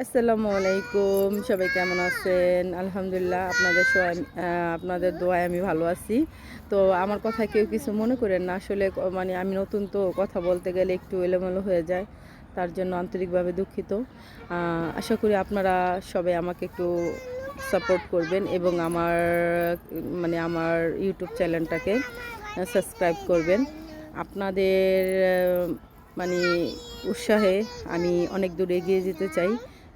আসসালামু আলাইকুম, সবাই কেমন আছেন? আলহামদুলিল্লাহ, আপনাদের দোয়ায় আমি ভালো আছি। তো আমার কথা কেউ কিছু মনে করেন না। আসলে মানে আমি নতুন, তো কথা বলতে গেলে একটু এলোমেলো হয়ে যায়। তার জন্য আন্তরিকভাবে দুঃখিত। আশা করি আপনারা সবাই আমাকে একটু সাপোর্ট করবেন এবং আমার ইউটিউব চ্যানেলটাকে সাবস্ক্রাইব করবেন। আপনাদের মানে উৎসাহে আমি অনেক দূর এগিয়ে যেতে চাই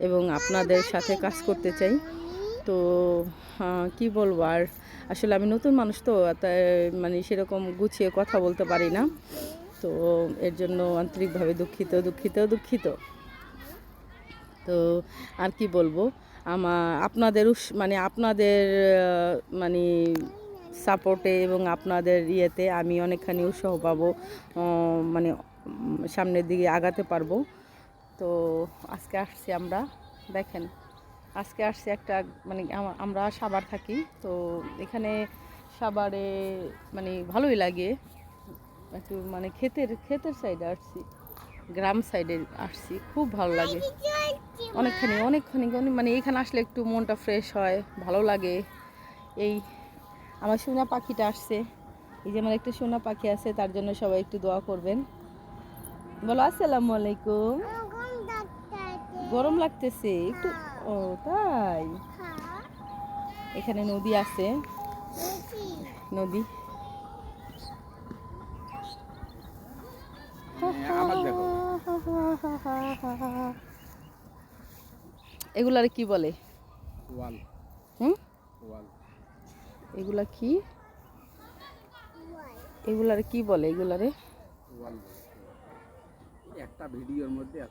এবং আপনাদের সাথে কাজ করতে চাই। তো কি বলবো আর, আসলে আমি নতুন মানুষ, তো তাই মানে সেরকম গুছিয়ে কথা বলতে পারি না। তো এর জন্য আন্তরিকভাবে দুঃখিত। তো আর কি বলবো, আপনাদের মানে সাপোর্টে এবং আপনাদের ইয়েতে আমি অনেকখানি উৎসাহ পাবো, মানে সামনের দিকে আগাতে পারবো। তো আজকে আসছি আমরা, দেখেন, আজকে আসছি একটা মানে আমরা সাভার থাকি। তো এখানে সাভারে মানে ভালোই লাগে, একটু মানে ক্ষেতের সাইডে আসছি, গ্রাম সাইডে আসছি, খুব ভালো লাগে। অনেকখানি মানে এখানে আসলে একটু মনটা ফ্রেশ হয়, ভালো লাগে। এই আমার সোনা পাখিটা আসছে, এই যে আমার একটা সোনা পাখি আছে, তার জন্য সবাই একটু দোয়া করবেন। বলো আসসালামু আলাইকুম। গরম লাগতেছে একটু? ও তাই? এখানে নদী আছে, নদী। এগুলারে কি বলে? ওয়াল। হুম, ওয়াল। এগুলা কি? এগুলারে কি বলে? এগুলারে ওয়াল। একটা ভিডিওর মধ্যে এত